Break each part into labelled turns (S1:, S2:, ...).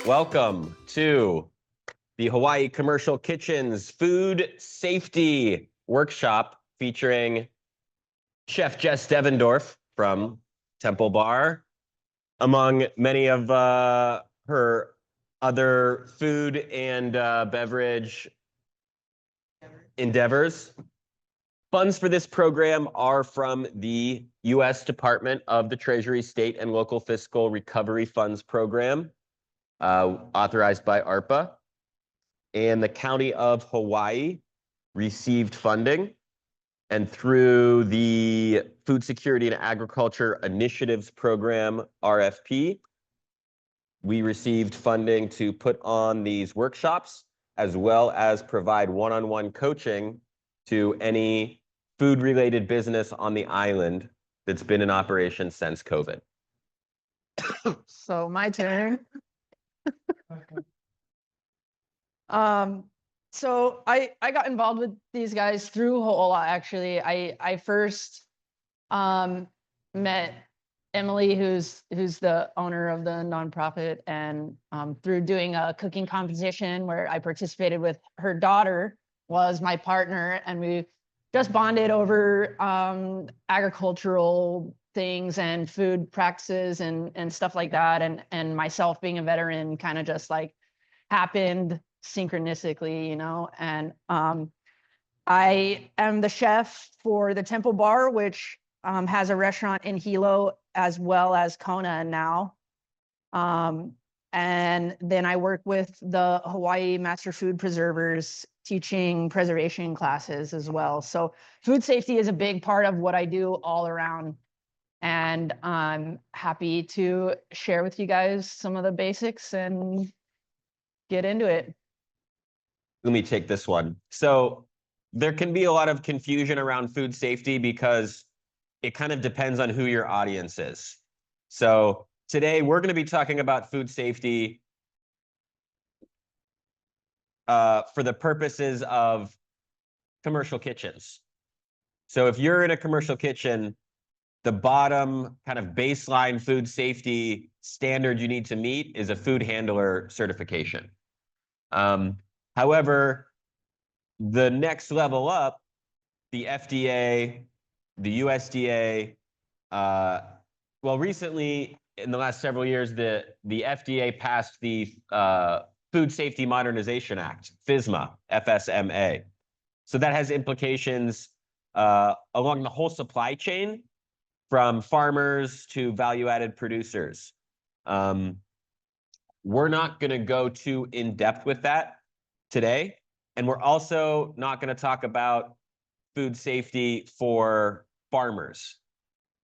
S1: Welcome to the Hawai'i Commercial Kitchens Food Safety Workshop featuring Chef Jess Devendorf from Temple Bar, among many of her other food and beverage endeavors. Funds for this program are from the U.S. Department of the Treasury State and Local Fiscal Recovery Funds Program, authorized by ARPA. And the County of Hawaii received funding. And through the Food Security and Agriculture Initiatives Program, RFP, we received funding to put on these workshops, as well as provide one-on-one coaching to any food-related business on the island that's been in operation since COVID.
S2: So my turn. So I got involved with these guys through Ho'ola, actually. I first met Emily, who's the owner of the nonprofit, and through doing a cooking competition where I participated with her daughter, was my partner, and we just bonded over agricultural things and food practices and stuff like that, and myself being a veteran kind of just like happened synchronistically, you know. And I am the chef for the Temple Bar, which has a restaurant in Hilo as well as Kona now. And then I work with the Hawaii Master Food Preservers, teaching preservation classes as well. So food safety is a big part of what I do all around. And I'm happy to share with you guys some of the basics and get into it.
S1: Let me take this one. So there can be a lot of confusion around food safety because it kind of depends on who your audience is. So today we're going to be talking about food safety for the purposes of commercial kitchens. So if you're in a commercial kitchen, the bottom kind of baseline food safety standard you need to meet is a food handler certification. However, the next level up, the FDA, the USDA, well, recently in the last several years, the FDA passed the Food Safety Modernization Act, FSMA, FSMA. So that has implications along the whole supply chain, from farmers to value-added producers. We're not going to go too in-depth with that today. And we're also not going to talk about food safety for farmers.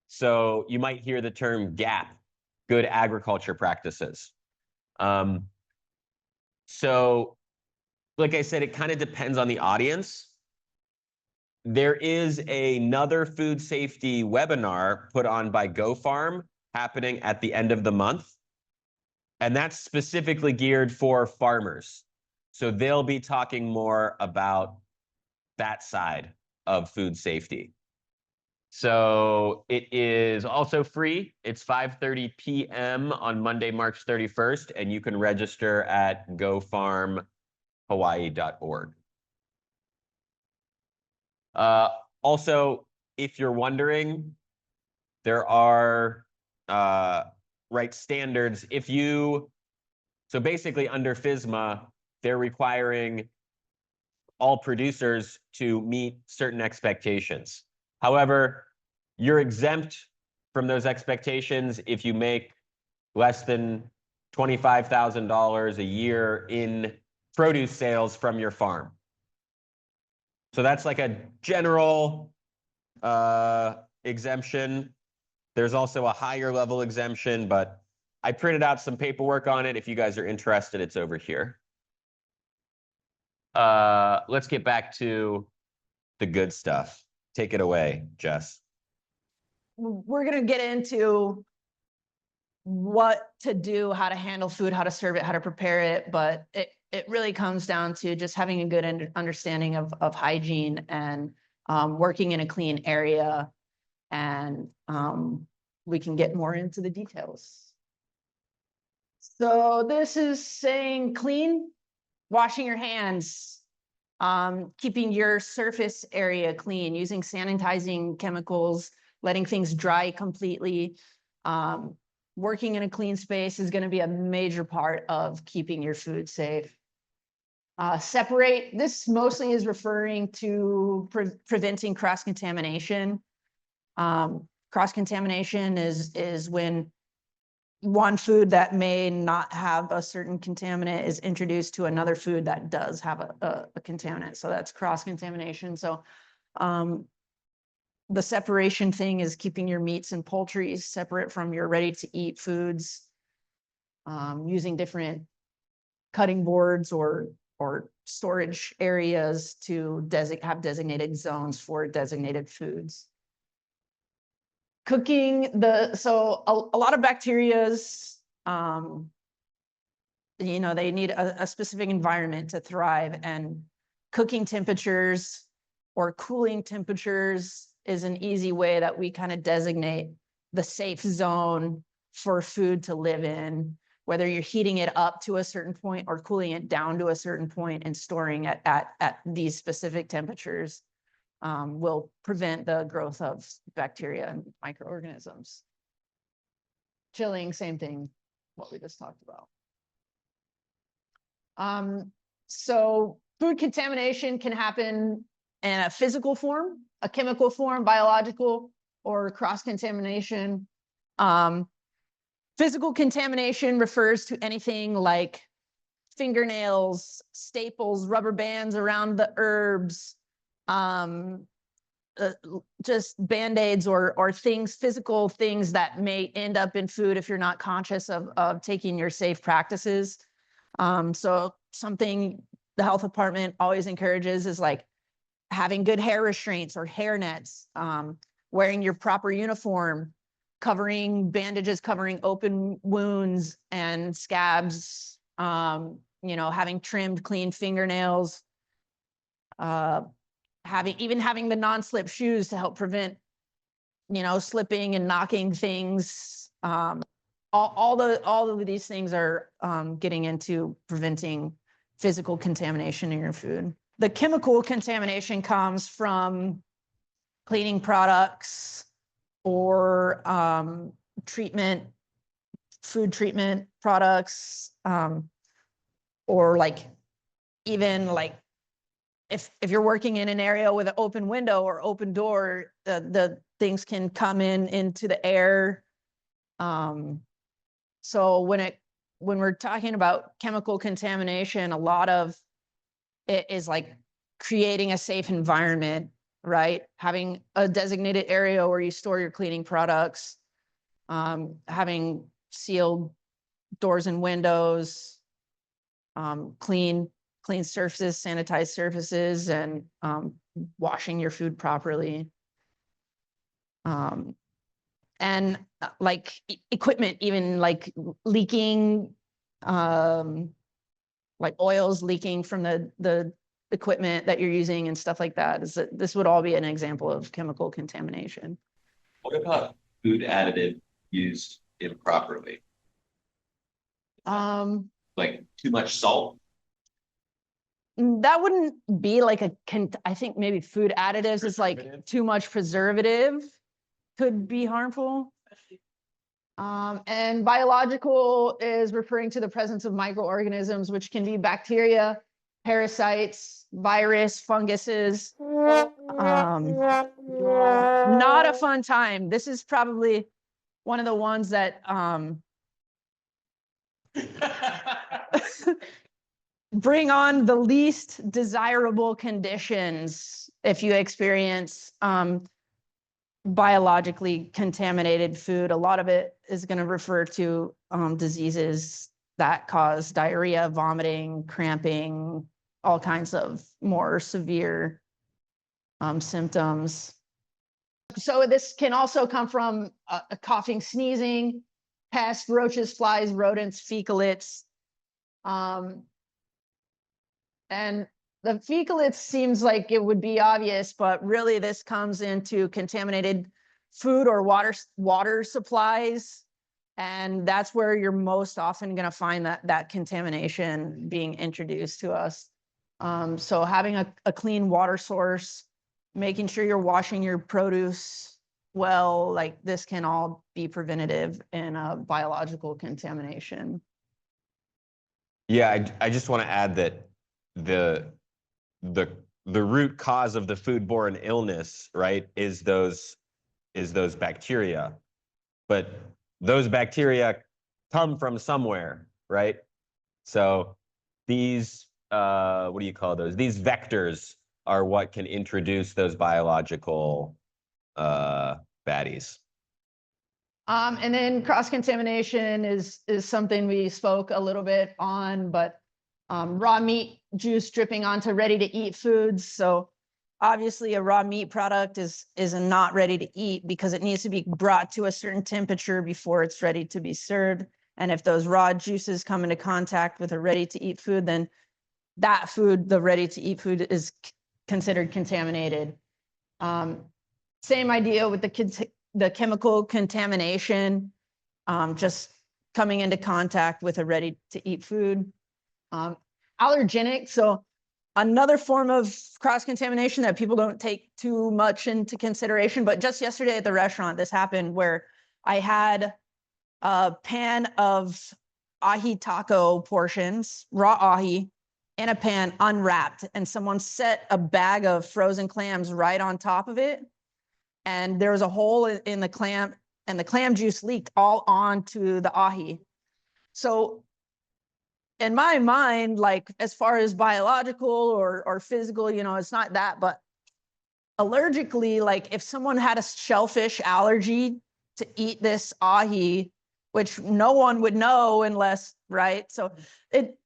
S1: So you might hear the term GAP, good agriculture practices. So like I said, it kind of depends on the audience. There is another food safety webinar put on by GoFarm happening at the end of the month. And that's specifically geared for farmers. So they'll be talking more about that side of food safety. So it is also free. It's 5:30 p.m. on Monday, March 31st, and you can register at gofarmhawaii.org. Also, if you're wondering, there are standards. So basically under FSMA, they're requiring all producers to meet certain expectations. However, you're exempt from those expectations if you make less than $25,000 a year in produce sales from your farm. So that's like a general exemption. There's also a higher level exemption, but I printed out some paperwork on it. If you guys are interested, it's over here. Let's get back to the good stuff. Take it away, Jess.
S2: We're going to get into what to do, how to handle food, how to serve it, how to prepare it. But it really comes down to just having a good understanding of hygiene and working in a clean area. And we can get more into the details. So this is saying clean, washing your hands, keeping your surface area clean, using sanitizing chemicals, letting things dry completely. Working in a clean space is going to be a major part of keeping your food safe. Separate, this mostly is referring to preventing cross-contamination. Cross-contamination is when one food that may not have a certain contaminant is introduced to another food that does have a contaminant. So that's cross-contamination. So the separation thing is keeping your meats and poultry separate from your ready-to-eat foods, using different cutting boards or storage areas to have designated zones for designated foods. Cooking, so a lot of bacterias, you know, they need a specific environment to thrive, and cooking temperatures or cooling temperatures is an easy way that we kind of designate the safe zone for food to live in, whether you're heating it up to a certain point or cooling it down to a certain point and storing it at these specific temperatures. Will prevent the growth of bacteria and microorganisms. Chilling, same thing, what we just talked about. So food contamination can happen in a physical form, a chemical form, biological, or cross-contamination. Physical contamination refers to anything like fingernails, staples, rubber bands around the herbs, just Band-Aids or things, physical things that may end up in food if you're not conscious of taking your safe practices. So something the health department always encourages is like having good hair restraints or hair nets, wearing your proper uniform, covering bandages, covering open wounds and scabs, you know, having trimmed, clean fingernails, having the non-slip shoes to help prevent, you know, slipping and knocking things. All of these things are getting into preventing physical contamination in your food. The chemical contamination comes from cleaning products or food treatment products, or like even like if you're working in an area with an open window or open door, the things can come into the air. So when we're talking about chemical contamination, a lot of it is like creating a safe environment, right? Having a designated area where you store your cleaning products, having sealed doors and windows, clean surfaces, sanitized surfaces, and washing your food properly. And like equipment, even like leaking, like oils leaking from the equipment that you're using and stuff like that. This would all be an example of chemical contamination.
S1: What about food additive used improperly? Like too much salt?
S2: That wouldn't be like I think maybe food additives is like too much preservative could be harmful. And biological is referring to the presence of microorganisms, which can be bacteria, parasites, virus, funguses. Not a fun time. This is probably one of the ones that bring on the least desirable conditions if you experience biologically contaminated food. A lot of it is going to refer to diseases that cause diarrhea, vomiting, cramping, all kinds of more severe symptoms. So this can also come from coughing, sneezing, pests, roaches, flies, rodents, fecalates. And the fecalates seems like it would be obvious, but really this comes into contaminated food or water supplies And that's where you're most often going to find that contamination being introduced to us. So having a clean water source, making sure you're washing your produce well, like this can all be preventative in a biological contamination.
S1: Yeah, I just want to add that the root cause of the foodborne illness, right, is those bacteria. But those bacteria come from somewhere, right? So these, what do you call those? These vectors are what can introduce those biological baddies.
S2: And then cross-contamination is something we spoke a little bit on, but raw meat juice dripping onto ready-to-eat foods. So obviously a raw meat product is not ready to eat because it needs to be brought to a certain temperature before it's ready to be served. And if those raw juices come into contact with a ready-to-eat food, then that food, the ready-to-eat food, is considered contaminated. Same idea with the chemical contamination, just coming into contact with a ready-to-eat food. Allergenic, so another form of cross-contamination that people don't take too much into consideration, but just yesterday at the restaurant, this happened where I had a pan of ahi taco portions, raw ahi, in a pan unwrapped, and someone set a bag of frozen clams right on top of it. And there was a hole in the clam, and the clam juice leaked all onto the ahi. So in my mind, like as far as biological or physical, you know, it's not that, but allergically, like if someone had a shellfish allergy to eat this ahi, which no one would know unless, right? So it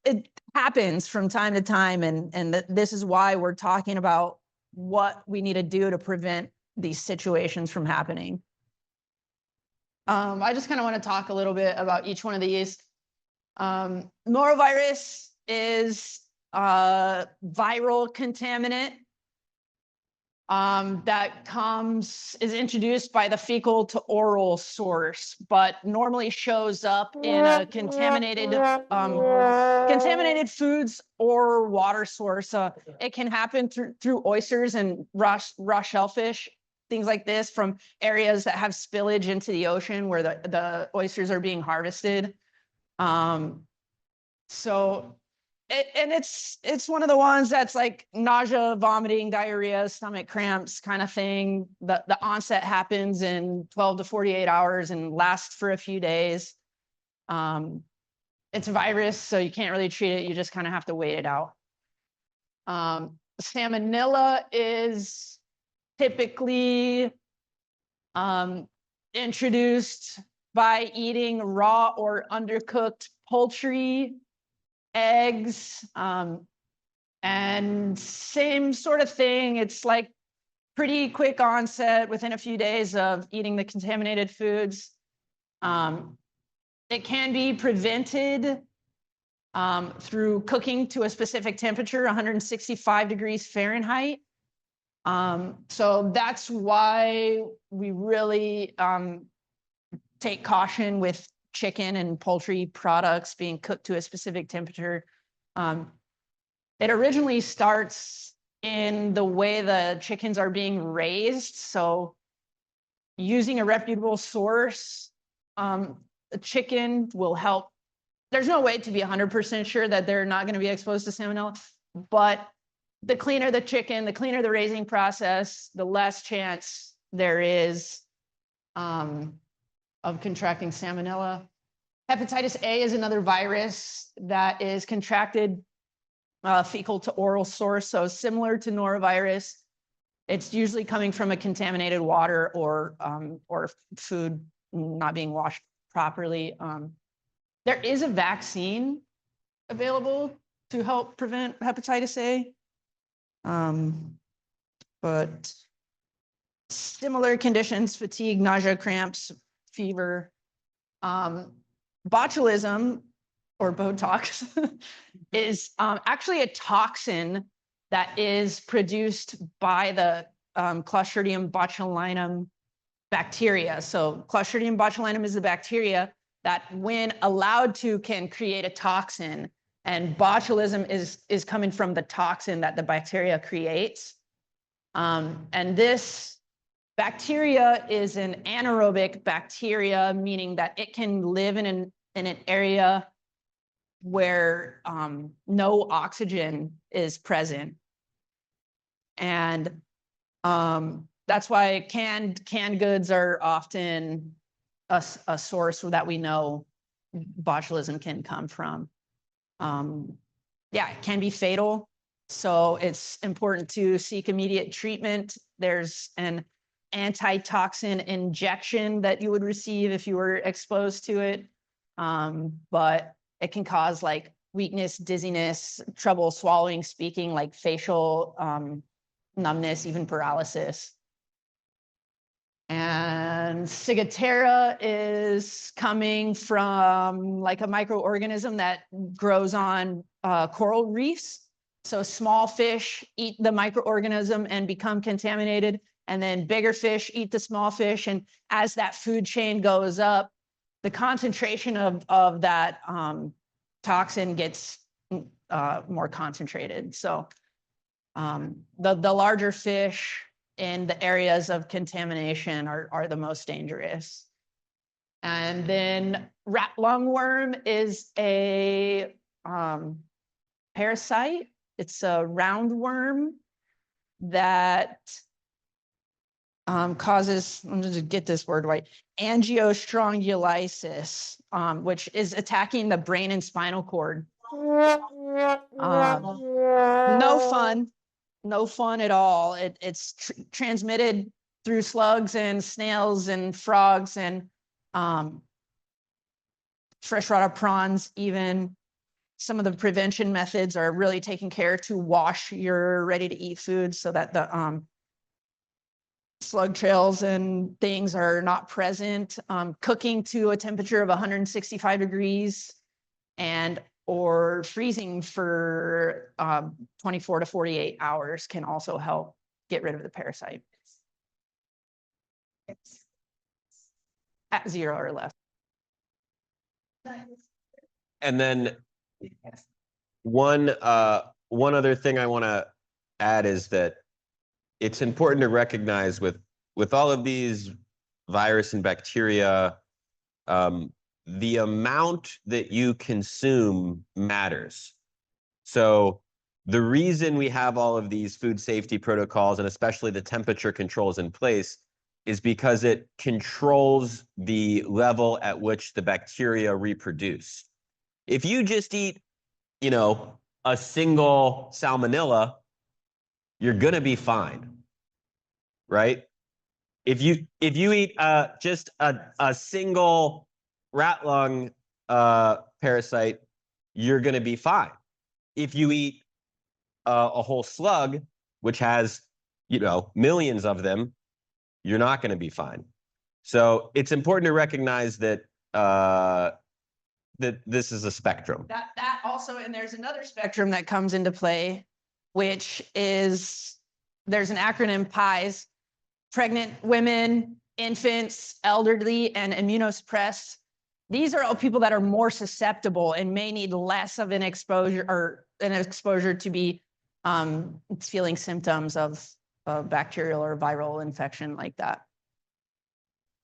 S2: happens from time to time. And this is why we're talking about what we need to do to prevent these situations from happening. I just kind of want to talk a little bit about each one of these. Norovirus is a viral contaminant that is introduced by the fecal to oral source, but normally shows up in a contaminated foods or water source. It can happen through oysters and raw shellfish, things like this, from areas that have spillage into the ocean where the oysters are being harvested. It's one of the ones that's like nausea, vomiting, diarrhea, stomach cramps kind of thing. The onset happens in 12 to 48 hours and lasts for a few days. It's a virus, so you can't really treat it. You just kind of have to wait it out. Salmonella is typically introduced by eating raw or undercooked poultry, eggs, and same sort of thing. It's like pretty quick onset within a few days of eating the contaminated foods. It can be prevented through cooking to a specific temperature, 165 degrees Fahrenheit. So that's why we really take caution with chicken and poultry products being cooked to a specific temperature. It originally starts in the way the chickens are being raised. So using a reputable source, the chicken will help. There's no way to be 100% sure that they're not going to be exposed to salmonella, but the cleaner the chicken, the cleaner the raising process, the less chance there is of contracting salmonella. Hepatitis A is another virus that is contracted fecal to oral source. So similar to norovirus, it's usually coming from a contaminated water or food not being washed properly. There is a vaccine available to help prevent hepatitis A. But similar conditions: fatigue, nausea, cramps, fever. Botulism, or Botox, is actually a toxin that is produced by the Clostridium botulinum bacteria. So Clostridium botulinum is the bacteria that when allowed to can create a toxin, and botulism is coming from the toxin that the bacteria creates. And this bacteria is an anaerobic bacteria, meaning that it can live in an area where no oxygen is present. And that's why canned goods are often a source that we know botulism can come from. Yeah, it can be fatal. So it's important to seek immediate treatment. There's an antitoxin injection that you would receive if you were exposed to it. But it can cause like weakness, dizziness, trouble swallowing, speaking, like facial numbness, even paralysis. And Ciguatera is coming from like a microorganism that grows on coral reefs. So small fish eat the microorganism and become contaminated, and then bigger fish eat the small fish. And as that food chain goes up, the concentration of that toxin gets more concentrated. So the larger fish in the areas of contamination are the most dangerous. And then rat lungworm is a parasite. It's a roundworm that causes, I'm going to get this word right, angiostrongylisis, which is attacking the brain and spinal cord. No fun at all. It's transmitted through slugs and snails and frogs and freshwater prawns even. Some of the prevention methods are really taking care to wash your ready-to-eat food so that the slug trails and things are not present. Cooking to a temperature of 165 degrees or freezing for 24 to 48 hours can also help get rid of the parasite. At 0 or less.
S1: And then one other thing I want to add is that it's important to recognize with all of these virus and bacteria, the amount that you consume matters. So the reason we have all of these food safety protocols, and especially the temperature controls in place, is because it controls the level at which the bacteria reproduce. If you just eat, a single salmonella, you're gonna be fine, right? If you eat just a single rat lung parasite, you're gonna be fine. If you eat a whole slug, which has millions of them, you're not gonna be fine. So it's important to recognize that that this is a spectrum.
S2: That also, and there's another spectrum that comes into play, which is, there's an acronym PIES: pregnant women, infants, elderly, and immunosuppressed. These are all people that are more susceptible and may need less of an exposure to be feeling symptoms of bacterial or viral infection like that.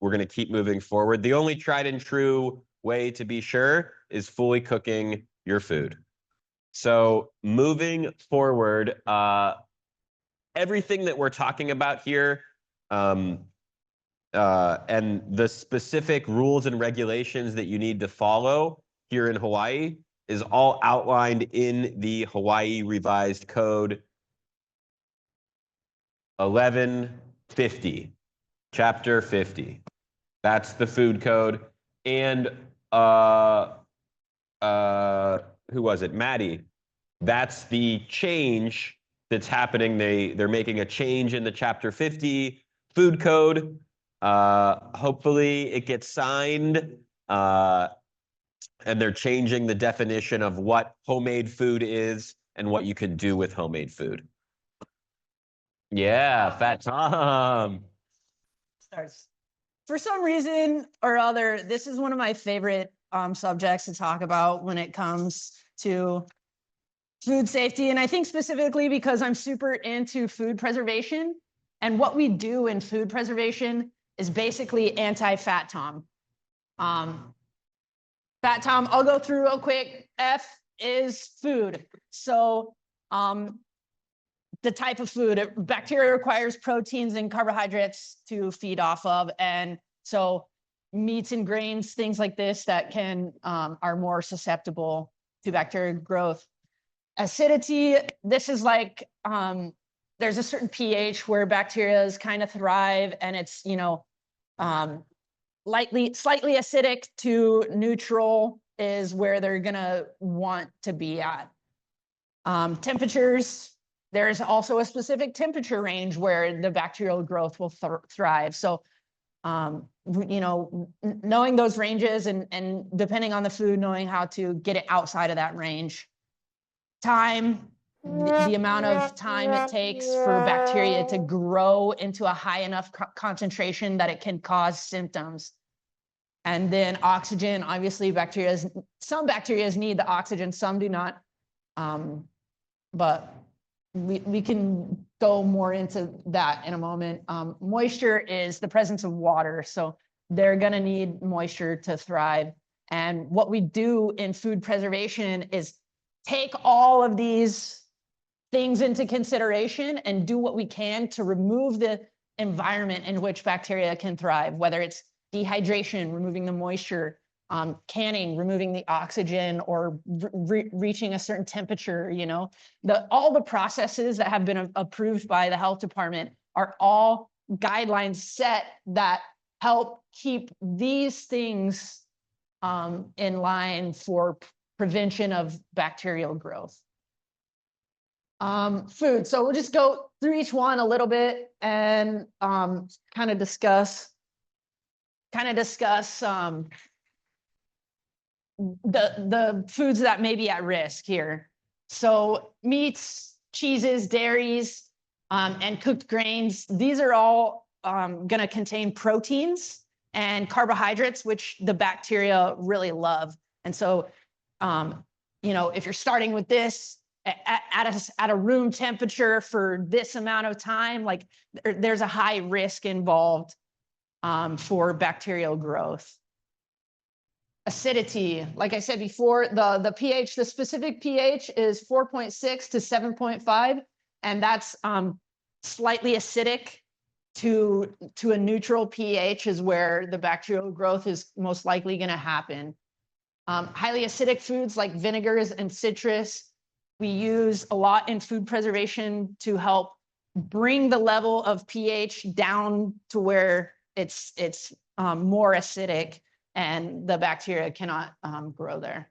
S1: We're going to keep moving forward. The only tried and true way to be sure is fully cooking your food. So moving forward, everything that we're talking about here and the specific rules and regulations that you need to follow here in Hawaii is all outlined in the Hawaii Revised Code 1150, Chapter 50. That's the food code. And who was it? Maddie. That's the change that's happening. They're making a change in the Chapter 50 food code. Hopefully it gets signed. And they're changing the definition of what homemade food is and what you can do with homemade food. Yeah, Fat Tom.
S2: for some reason or other, this is one of my favorite subjects to talk about when it comes to food safety. And I think specifically because I'm super into food preservation. And what we do in food preservation is basically anti-fat tom. Fat tom, I'll go through real quick. F is food. So the type of food, bacteria requires proteins and carbohydrates to feed off of. And so meats and grains, things like this that can are more susceptible to bacterial growth. Acidity, this is like, there's a certain pH where bacteria kind of thrive, and it's, you know, slightly acidic to neutral is where they're gonna want to be at. Temperatures, there's also a specific temperature range where the bacterial growth will thrive. So, you know, knowing those ranges and depending on the food, knowing how to get it outside of that range. Time, the amount of time it takes for bacteria to grow into a high enough concentration that it can cause symptoms. And then oxygen, obviously some bacteria need the oxygen, some do not. But we can go more into that in a moment. Moisture is the presence of water. So they're gonna need moisture to thrive. And what we do in food preservation is take all of these things into consideration and do what we can to remove the environment in which bacteria can thrive, whether it's dehydration, removing the moisture, canning, removing the oxygen, or reaching a certain temperature. You know, all the processes that have been approved by the health department are all guidelines set that help keep these things in line for prevention of bacterial growth. Food. So we'll just go through each one a little bit and kind of discuss the foods that may be at risk here. So meats, cheeses, dairies, and cooked grains, these are all going to contain proteins and carbohydrates, which the bacteria really love. And so, you know, if you're starting with this at a room temperature for this amount of time, like there's a high risk involved for bacterial growth. Acidity, like I said before, the pH, the specific pH is 4.6 to 7.5, and that's slightly acidic to a neutral pH is where the bacterial growth is most likely going to happen. Highly acidic foods like vinegars and citrus, we use a lot in food preservation to help bring the level of pH down to where it's more acidic and the bacteria cannot grow there.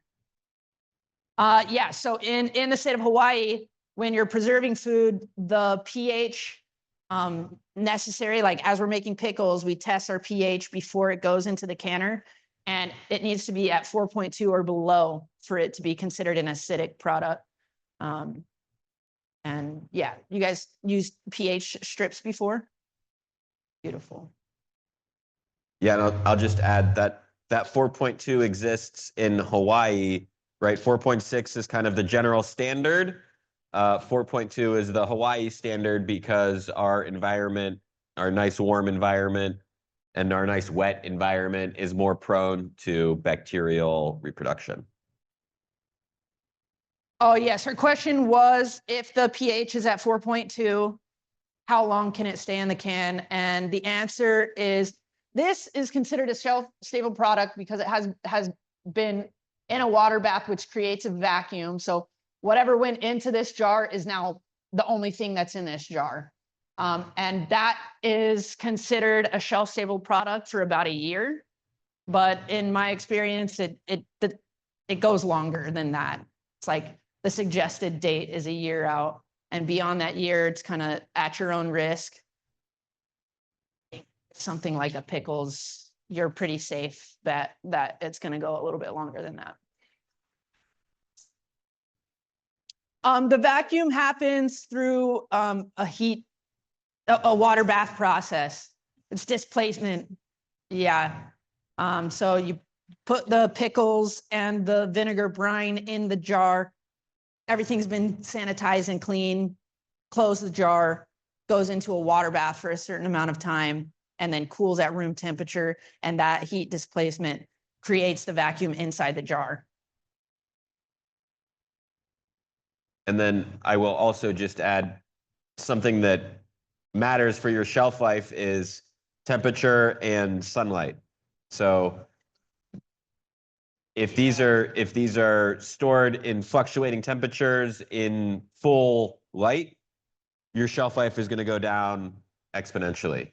S2: Yeah, so in the state of Hawaii, when you're preserving food, the pH necessary, like as we're making pickles, we test our pH before it goes into the canner, and it needs to be at 4.2 or below for it to be considered an acidic product. And yeah, you guys used pH strips before? Beautiful.
S1: Yeah, and I'll just add that 4.2 exists in Hawaii, right? 4.6 is kind of the general standard. 4.2 is the Hawaii standard because our environment, our nice warm environment, and our nice wet environment is more prone to bacterial reproduction.
S2: Oh, yes. Her question was, if the pH is at 4.2, how long can it stay in the can? And the answer is, this is considered a shelf-stable product because it has been in a water bath, which creates a vacuum. So whatever went into this jar is now the only thing that's in this jar. And that is considered a shelf-stable product for about a year. But in my experience, it goes longer than that. It's like the suggested date is a year out. And beyond that year, it's kind of at your own risk. Something like a pickles, you're pretty safe that it's going to go a little bit longer than that. The vacuum happens through a water bath process. It's displacement. Yeah. So you put the pickles and the vinegar brine in the jar. Everything's been sanitized and clean. Close the jar, goes into a water bath for a certain amount of time, and then cools at room temperature. And that heat displacement creates the vacuum inside the jar.
S1: And then I will also just add something that matters for your shelf life is temperature and sunlight. So if these are stored in fluctuating temperatures in full light, your shelf life is going to go down exponentially.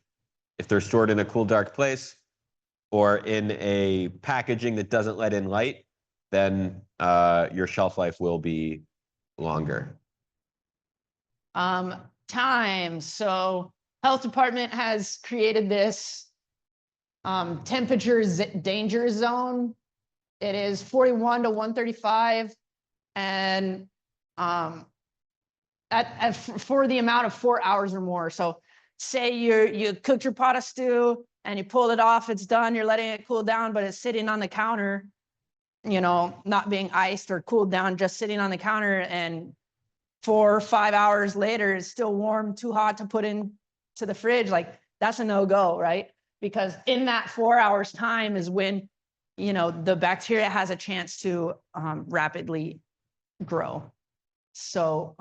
S1: If they're stored in a cool, dark place or in a packaging that doesn't let in light, then your shelf life will be longer.
S2: Time. So health department has created this temperature danger zone. It is 41 to 135, and for the amount of 4 hours or more. So say you cooked your pot of stew and you pulled it off, it's done, you're letting it cool down, but it's sitting on the counter, you know, not being iced or cooled down, just sitting on the counter, and 4 or 5 hours later it's still warm, too hot to put in to the fridge. Like, that's a no-go, right? Because in that 4 hours time is when, you know, the bacteria has a chance to rapidly grow. So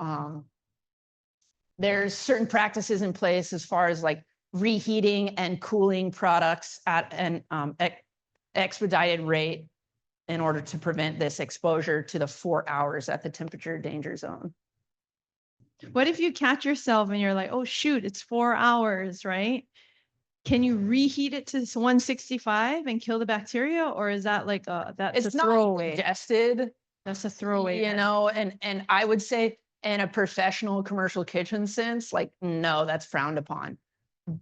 S2: there's certain practices in place as far as like reheating and cooling products at an expedited rate in order to prevent this exposure to the 4 hours at the temperature danger zone.
S3: What if you catch yourself and you're like, oh, shoot, it's 4 hours, right? Can you reheat it to 165 and kill the bacteria? Or is that like that's
S2: It's
S3: a
S2: not
S3: throwaway?
S2: suggested,
S3: That's a throwaway.
S2: you know, and I would say in a professional commercial kitchen sense, like, no, that's frowned upon.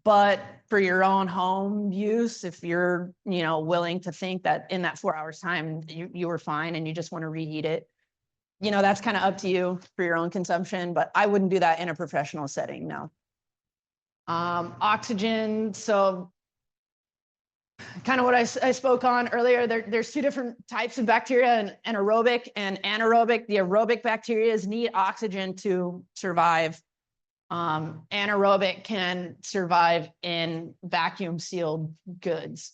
S2: But for your own home use, if you're, you know, willing to think that in that 4 hours time, you were fine and you just want to reheat it, you know, that's kind of up to you for your own consumption, but I wouldn't do that in a professional setting, no. Oxygen, so kind of what I spoke on earlier, there's two different types of bacteria, and aerobic and anaerobic. The aerobic bacteria need oxygen to survive. Anaerobic can survive in vacuum sealed goods.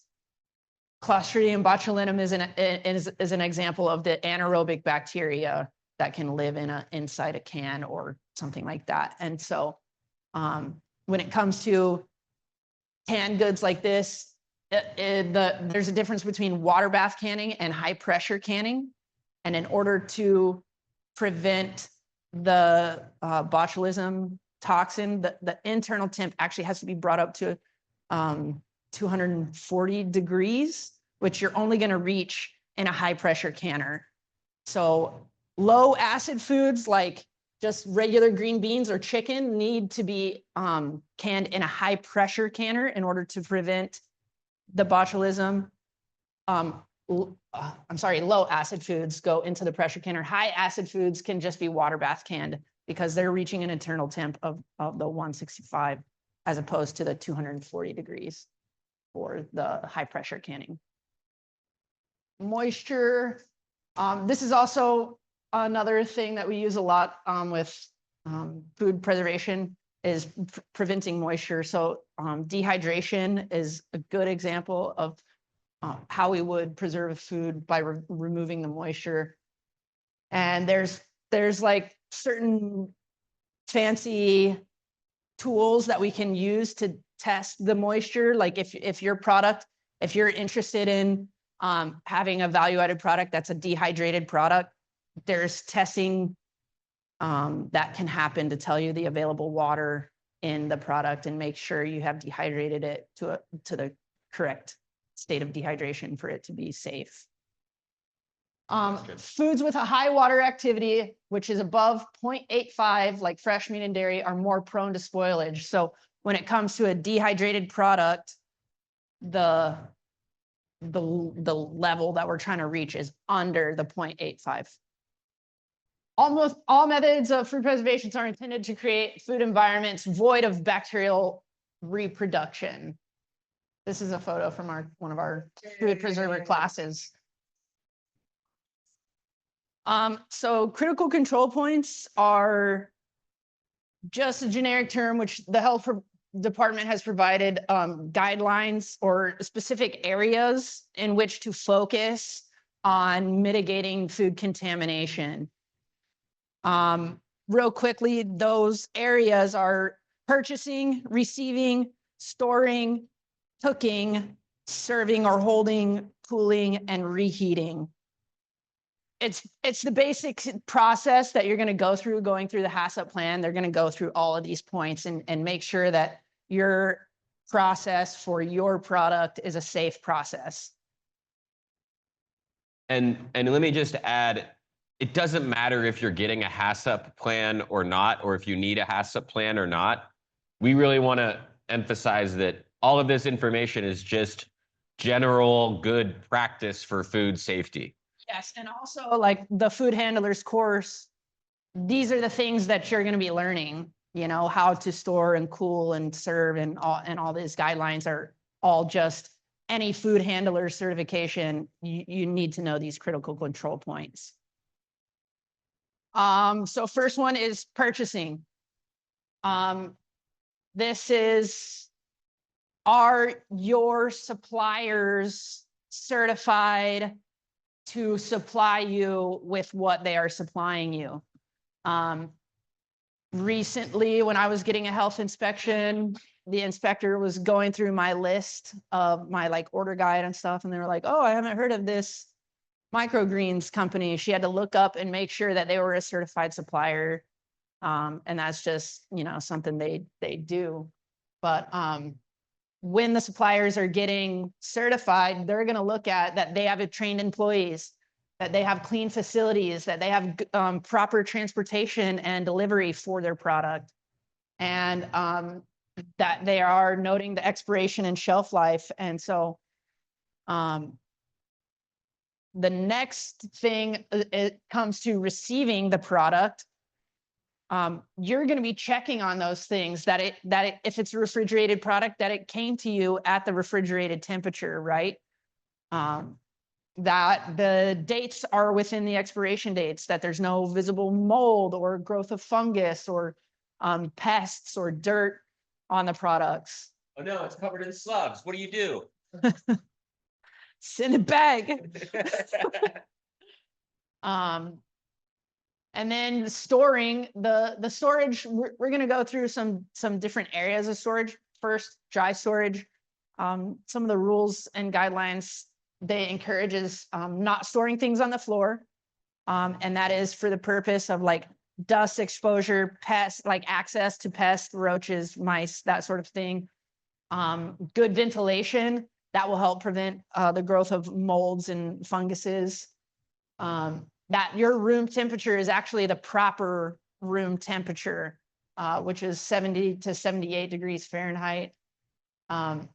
S2: Clostridium botulinum is an example of the anaerobic bacteria that can live inside a can or something like that. And so when it comes to canned goods like this, there's a difference between water bath canning and high pressure canning. And in order to prevent the botulism toxin, the internal temp actually has to be brought up to 240 degrees, which you're only going to reach in a high pressure canner. So low acid foods like just regular green beans or chicken need to be canned in a high pressure canner in order to prevent the botulism. I'm sorry, low acid foods go into the pressure canner. High acid foods can just be water bath canned because they're reaching an internal temp of the 165 as opposed to the 240 degrees for the high pressure canning. Moisture. This is also another thing that we use a lot with food preservation is preventing moisture. So dehydration is a good example of how we would preserve food by removing the moisture. And there's like certain fancy tools that we can use to test the moisture. Like if your product, if you're interested in having a value-added product that's a dehydrated product, there's testing that can happen to tell you the available water in the product and make sure you have dehydrated it to the correct state of dehydration for it to be safe. Foods with a high water activity, which is above 0.85, like fresh meat and dairy, are more prone to spoilage. So when it comes to a dehydrated product, the level that we're trying to reach is under the 0.85. Almost all methods of food preservation are intended to create food environments void of bacterial reproduction. This is a photo from one of our food preserver classes. So critical control points are just a generic term which the health department has provided guidelines or specific areas in which to focus on mitigating food contamination. Real quickly, those areas are purchasing, receiving, storing, cooking, serving or holding, cooling, and reheating. It's the basic process that you're going to go through going through the HACCP plan. They're going to go through all of these points and make sure that your process for your product is a safe process.
S1: And let me just add, it doesn't matter if you're getting a HACCP plan or not, or if you need a HACCP plan or not. We really want to emphasize that all of this information is just general good practice for food safety.
S2: Yes, and also like the food handlers course, these are the things that you're going to be learning, you know, how to store and cool and serve, and all these guidelines are all just any food handler certification. You need to know these critical control points. So first one is purchasing. This is, are your suppliers certified to supply you with what they are supplying you? Recently, when I was getting a health inspection, the inspector was going through my list of my like order guide and stuff, and they were like, "Oh, I haven't heard of this microgreens company." She had to look up and make sure that they were a certified supplier, and that's just, you know, something they do. But when the suppliers are getting certified, they're going to look at that they have trained employees, that they have clean facilities, that they have proper transportation and delivery for their product, and that they are noting the expiration and shelf life. And so the next thing, it comes to receiving the product. You're going to be checking on those things, that if it's a refrigerated product, that it came to you at the refrigerated temperature, right? That the dates are within the expiration dates, that there's no visible mold or growth of fungus or pests or dirt on the products.
S1: Oh no, it's covered in slugs. What do you do?
S2: Send it back. And then storing, the storage, we're going to go through some different areas of storage. First, dry storage. Some of the rules and guidelines they encourage is not storing things on the floor. And that is for the purpose of like dust exposure, pests, like access to pests, roaches, mice, that sort of thing. Good ventilation, that will help prevent the growth of molds and funguses. That your room temperature is actually the proper room temperature, which is 70 to 78 degrees Fahrenheit.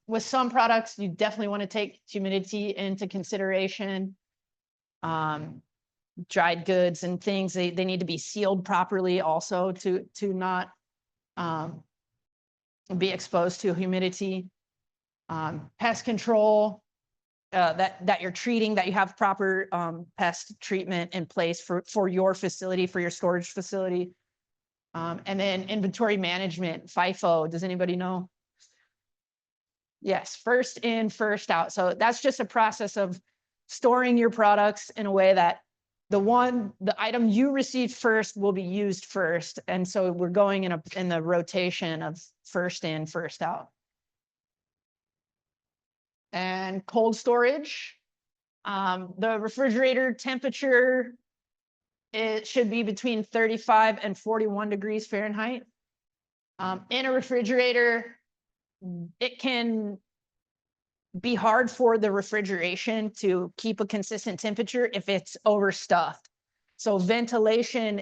S2: With some products, you definitely want to take humidity into consideration. Dried goods and things, they need to be sealed properly also to not be exposed to humidity. Pest control, that you're treating, that you have proper pest treatment in place for your facility, for your storage facility. And then inventory management, FIFO, does anybody know? Yes, first in, first out. So that's just a process of storing your products in a way that the item you received first will be used first. And so we're going in the rotation of first in, first out. And cold storage, the refrigerator temperature, it should be between 35 and 41 degrees Fahrenheit. In a refrigerator, it can be hard for the refrigeration to keep a consistent temperature if it's overstuffed. So ventilation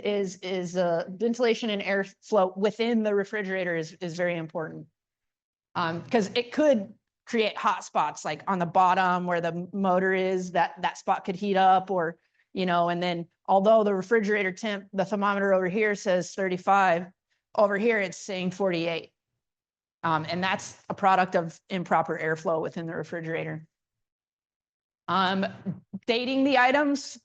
S2: ventilation and airflow within the refrigerator is very important, because it could create hot spots like on the bottom where the motor is, that spot could heat up, or, you know, and then although the refrigerator temp, the thermometer over here says 35, over here it's saying 48. And that's a product of improper airflow within the refrigerator. Dating the items,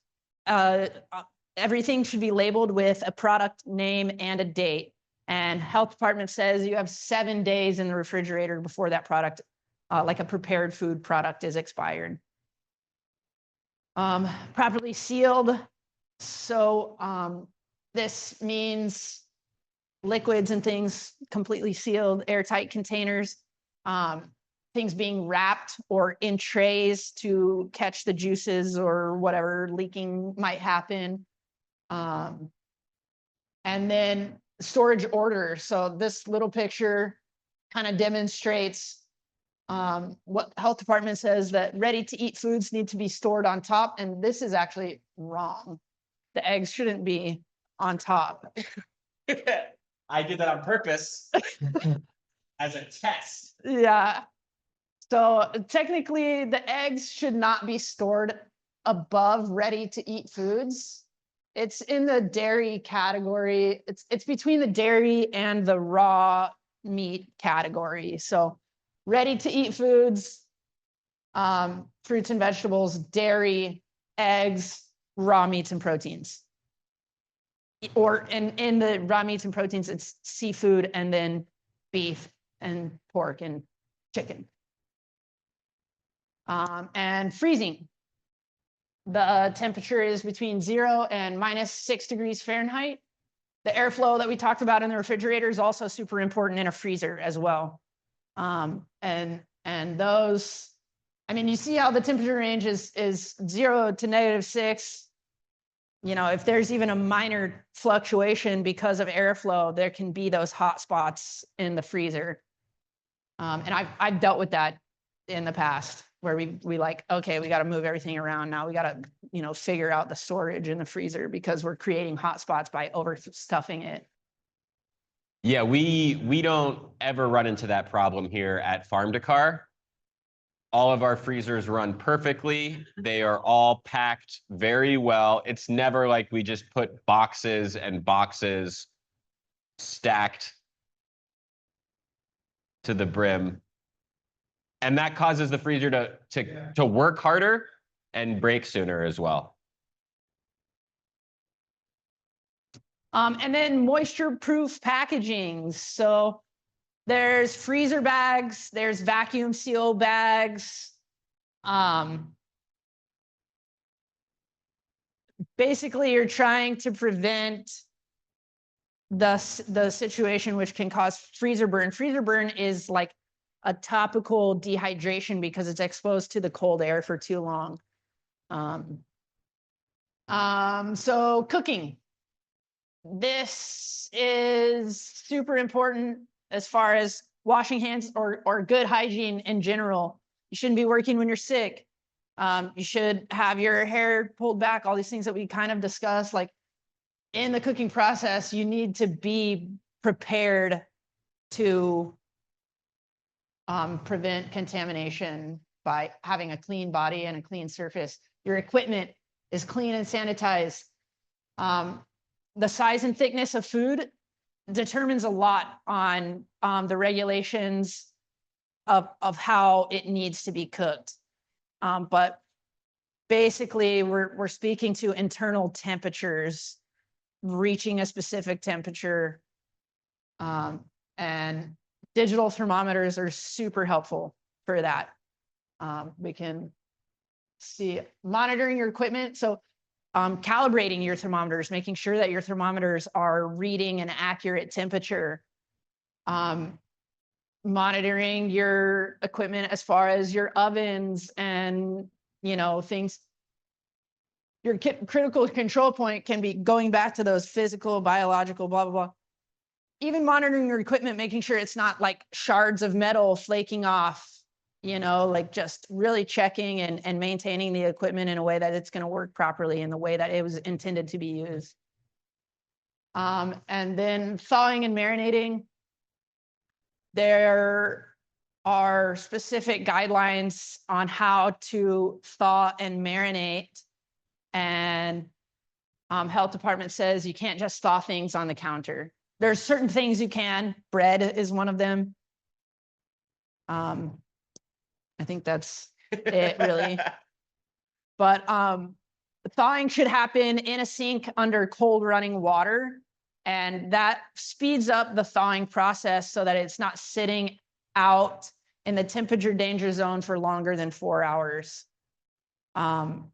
S2: everything should be labeled with a product name and a date. And health department says you have 7 days in the refrigerator before that product, like a prepared food product, is expired. Properly sealed. So this means liquids and things completely sealed, airtight containers, things being wrapped or in trays to catch the juices or whatever leaking might happen. And then storage order. So this little picture kind of demonstrates what health department says, that ready to eat foods need to be stored on top. And this is actually wrong. The eggs shouldn't be on top.
S1: I did that on purpose as a test.
S2: Yeah. So technically the eggs should not be stored above ready to eat foods. It's in the dairy category. It's between the dairy and the raw meat category. So ready to eat foods, fruits and vegetables, dairy, eggs, raw meats and proteins. Or in the raw meats and proteins, it's seafood and then beef and pork and chicken. And freezing. The temperature is between 0 and -6 degrees Fahrenheit. The airflow that we talked about in the refrigerator is also super important in a freezer as well. And those, I mean, you see how the temperature range is 0 to -6. You know, if there's even a minor fluctuation because of airflow, there can be those hot spots in the freezer. And I've dealt with that in the past, where we like, okay, we got to move everything around. Now we got to, you know, figure out the storage in the freezer because we're creating hot spots by overstuffing it.
S1: Yeah, we don't ever run into that problem here at Farm to Car. All of our freezers run perfectly. They are all packed very well. It's never like we just put boxes and boxes stacked to the brim. And that causes the freezer to work harder and break sooner as well.
S2: And then moisture-proof packaging. So there's freezer bags, there's vacuum seal bags. Basically, you're trying to prevent the situation which can cause freezer burn. Freezer burn is like a topical dehydration because it's exposed to the cold air for too long. So cooking. This is super important as far as washing hands or good hygiene in general. You shouldn't be working when you're sick. You should have your hair pulled back, all these things that we kind of discussed. Like in the cooking process, you need to be prepared to prevent contamination by having a clean body and a clean surface. Your equipment is clean and sanitized. The size and thickness of food determines a lot on the regulations of how it needs to be cooked. But basically, we're speaking to internal temperatures, reaching a specific temperature, and digital thermometers are super helpful for that. We can see monitoring your equipment. So calibrating your thermometers, making sure that your thermometers are reading an accurate temperature. Monitoring your equipment as far as your ovens and, you know, things. Your critical control point can be going back to those physical, biological, blah, blah, blah. Even monitoring your equipment, making sure it's not like shards of metal flaking off, you know, like just really checking and maintaining the equipment in a way that it's going to work properly in the way that it was intended to be used. And then thawing and marinating. There are specific guidelines on how to thaw and marinate. And health department says you can't just thaw things on the counter. There's certain things you can. Bread is one of them. I think that's it really. But thawing should happen in a sink under cold running water. And that speeds up the thawing process so that it's not sitting out in the temperature danger zone for longer than 4 hours. And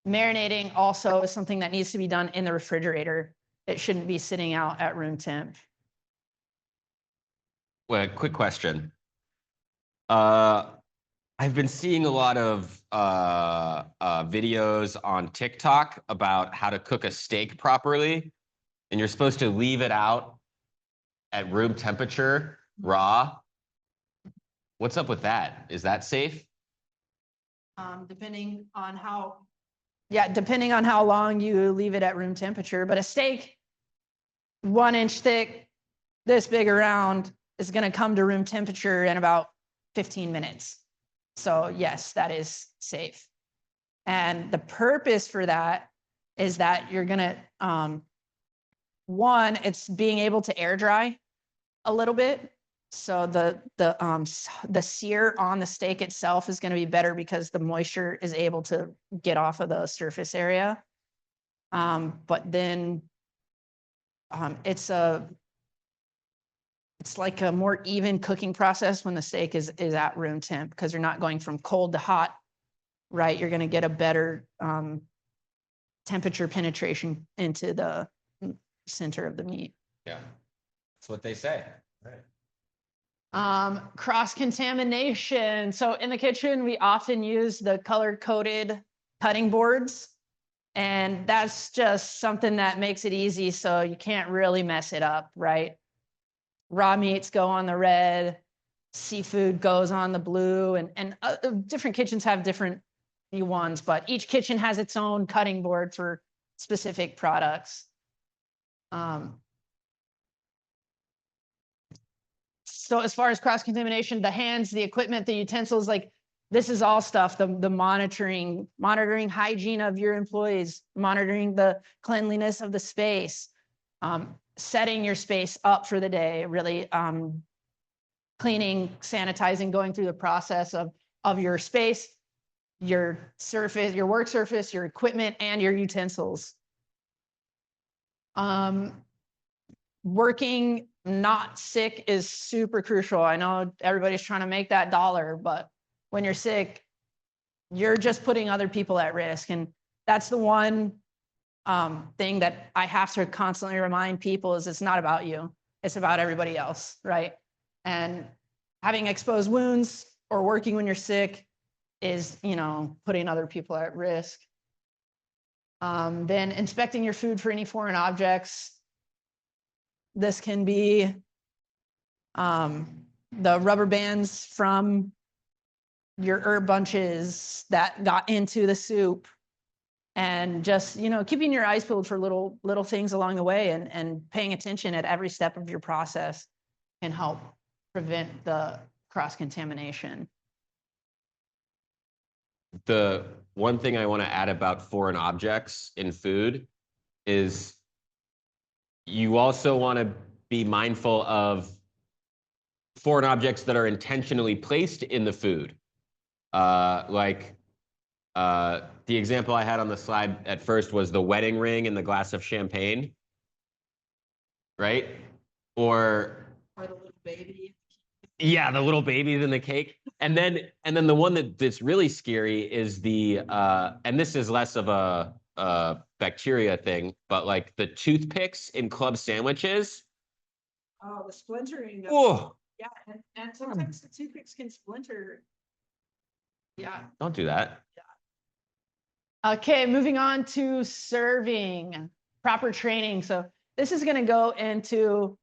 S2: marinating also is something that needs to be done in the refrigerator. It shouldn't be sitting out at room temp.
S1: Well, quick question. I've been seeing a lot of videos on TikTok about how to cook a steak properly, and you're supposed to leave it out at room temperature, raw. What's up with that? Is that safe?
S2: Depending on how long you leave it at room temperature. But a steak, 1 inch thick, this big around, is going to come to room temperature in about 15 minutes. So yes, that is safe. And the purpose for that is that you're going to, one, it's being able to air dry a little bit. So the sear on the steak itself is going to be better because the moisture is able to get off of the surface area. But then it's like a more even cooking process when the steak is at room temp, because you're not going from cold to hot, right? You're going to get a better temperature penetration into the center of the meat.
S1: Yeah, that's what they say. Right.
S2: Cross-contamination. So in the kitchen, we often use the color-coded cutting boards. And that's just something that makes it easy so you can't really mess it up, right? Raw meats go on the red, seafood goes on the blue, and different kitchens have different ones, but each kitchen has its own cutting board for specific products. So as far as cross-contamination, the hands, the equipment, the utensils, like this is all stuff, the monitoring hygiene of your employees, monitoring the cleanliness of the space, setting your space up for the day, really cleaning, sanitizing, going through the process of your space, your surface, your work surface, your equipment, and your utensils. Working not sick is super crucial. I know everybody's trying to make that dollar, but when you're sick, you're just putting other people at risk. And that's the one thing that I have to constantly remind people is it's not about you. It's about everybody else, right? And having exposed wounds or working when you're sick is, putting other people at risk. Then inspecting your food for any foreign objects. This can be the rubber bands from your herb bunches that got into the soup, and just, keeping your eyes peeled for little things along the way, and paying attention at every step of your process can help prevent the cross-contamination.
S1: The one thing I want to add about foreign objects in food is you also want to be mindful of foreign objects that are intentionally placed in the food. The example I had on the slide at first was the wedding ring and the glass of champagne, right? Or
S2: the little baby.
S1: Yeah, the little babies in the cake. And then the one that's really scary is the, and this is less of a bacteria thing, but like the toothpicks in club sandwiches.
S2: Oh, the splintering.
S1: Oh,
S2: yeah, and sometimes the toothpicks can splinter. Yeah.
S1: Don't do that.
S2: Yeah. Okay, moving on to serving, proper training. So this is going to go into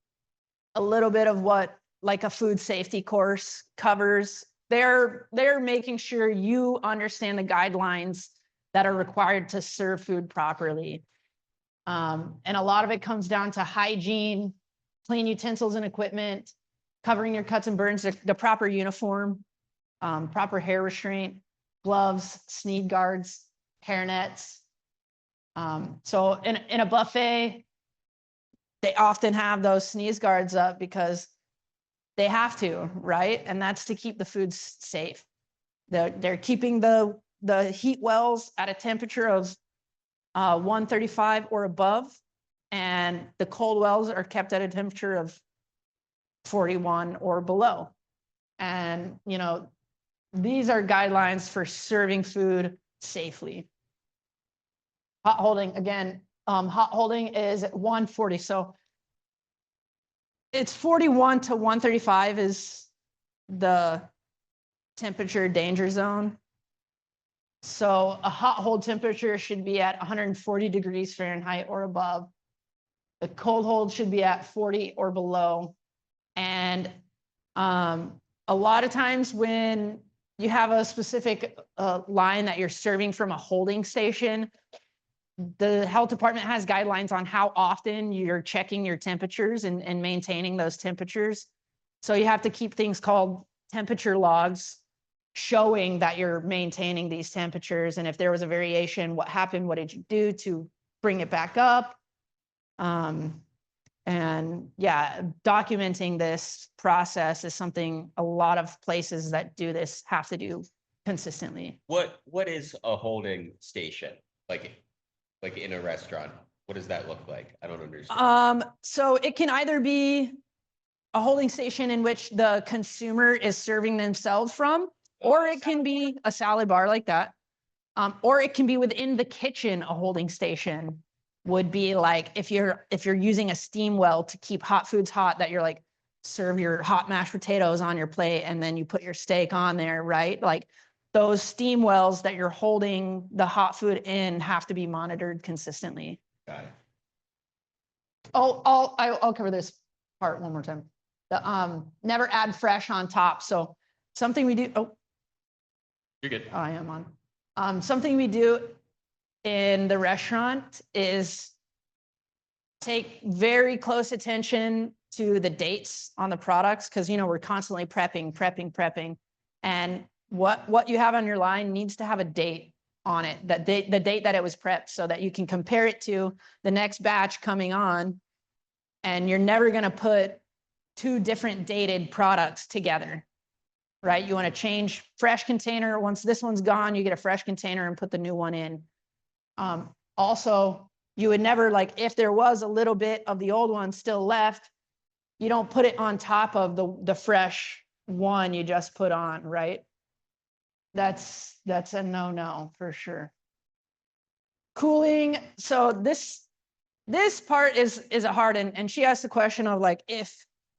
S2: a little bit of what like a food safety course covers. They're making sure you understand the guidelines that are required to serve food properly. And a lot of it comes down to hygiene, clean utensils and equipment, covering your cuts and burns, the proper uniform, proper hair restraint, gloves, sneeze guards, hair nets. So in a buffet, they often have those sneeze guards up because They have to, right? And that's to keep the food safe. They're keeping the heat wells at a temperature of 135 or above, and the cold wells are kept at a temperature of 41 or below. And, you know, these are guidelines for serving food safely. Hot holding, again, hot holding is at 140. So it's 41 to 135 is the temperature danger zone. So a hot hold temperature should be at 140 degrees Fahrenheit or above. The cold hold should be at 40 or below. And a lot of times when you have a specific line that you're serving from a holding station, the health department has guidelines on how often you're checking your temperatures and maintaining those temperatures. So you have to keep things called temperature logs showing that you're maintaining these temperatures. And if there was a variation, what happened? What did you do to bring it back up? And yeah, documenting this process is something a lot of places that do this have to do consistently.
S1: What is a holding station? Like in a restaurant? What does that look like? I don't understand.
S2: So it can either be a holding station in which the consumer is serving themselves from, or it can be a salad bar like that. Or it can be within the kitchen. A holding station would be like if you're using a steam well to keep hot foods hot, that you're like serve your hot mashed potatoes on your plate and then you put your steak on there, right? Like those steam wells that you're holding the hot food in have to be monitored consistently.
S1: Got it.
S2: Oh, I'll cover this part one more time. The never add fresh on top. So something we do. Oh,
S1: you're good.
S2: Oh, I am on. Something we do in the restaurant is take very close attention to the dates on the products, because you know we're constantly prepping, and what you have on your line needs to have a date on it, the date that it was prepped, so that you can compare it to the next batch coming on, and you're never going to put two different dated products together, right? You want to change fresh container. Once this one's gone, you get a fresh container and put the new one in. Also, you would never, like, if there was a little bit of the old one still left, you don't put it on top of the fresh one you just put on, right? That's a no for sure. Cooling. So this part is a hard, and she asked the question of like, if,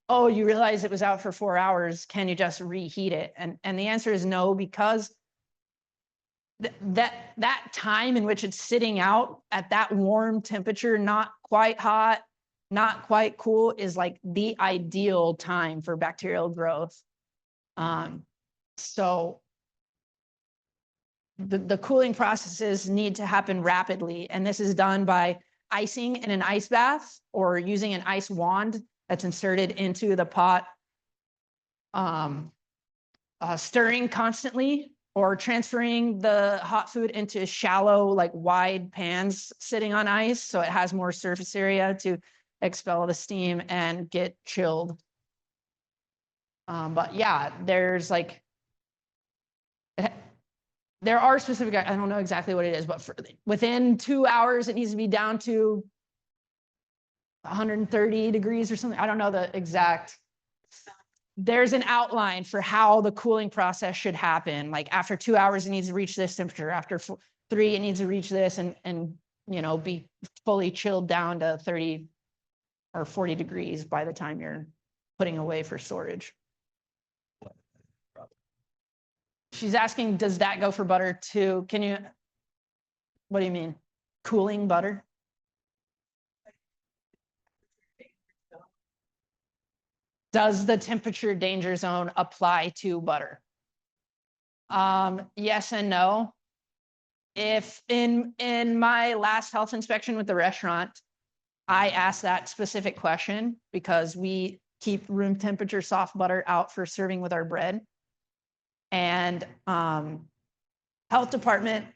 S2: oh, you realize it was out for 4 hours, can you just reheat it? And the answer is no, because that time in which it's sitting out at that warm temperature, not quite hot, not quite cool, is like the ideal time for bacterial growth. So the cooling processes need to happen rapidly, and this is done by icing in an ice bath or using an ice wand that's inserted into the pot, stirring constantly, or transferring the hot food into shallow, like wide pans sitting on ice, so it has more surface area to expel the steam and get chilled. But yeah, there's like, there are specific, I don't know exactly what it is, but within 2 hours, it needs to be down to 130 degrees or something. I don't know the exact. There's an outline for how the cooling process should happen. Like after 2 hours, it needs to reach this temperature. After 3, it needs to reach this and you know, be fully chilled down to 30 or 40 degrees by the time you're putting away for storage. She's asking, does that go for butter too? Can you, what do you mean? Cooling butter? Does the temperature danger zone apply to butter? Yes and no. If in my last health inspection with the restaurant, I asked that specific question because we keep room temperature soft butter out for serving with our bread. And health department